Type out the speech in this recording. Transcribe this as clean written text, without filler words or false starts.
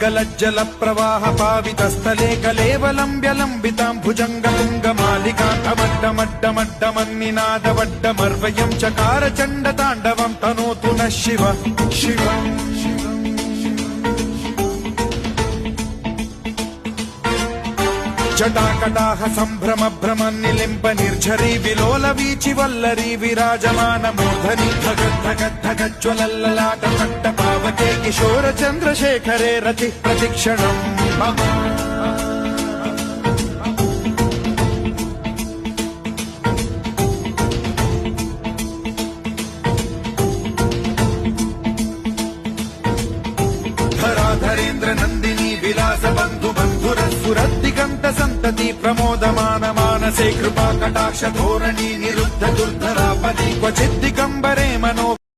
गलज्जल प्रवाह पावितस्थले कलेवलम्ब्य लम्बितां भुजङ्गतुङ्गमालिकान्तमड्डमड्डमड्डमन्निनादवड्डमर्वयं चकार चण्डताण्डवं तनोतु नः शिव शिव जटाकटाह सम्भ्रम भ्रमन्निलिम्ब निर्झरी विलोल वीचि वल्लरी विराजमान मूर्धनि धगद्धगद्धगज्ज्वलल्ललाट पट्ट पावके किशोर चन्द्रशेखरे रति प्रतिक्षणम् धराधरेन्द्र नन्दिनी विलास बन्धु बन्धुरस्फुरद्दिगन्त सन्तति प्रमोदमान मानसे कृपा कटाक्ष धोरणी निरुद्ध दुर्धरापदि क्वचिद्दिगम्बरे मनो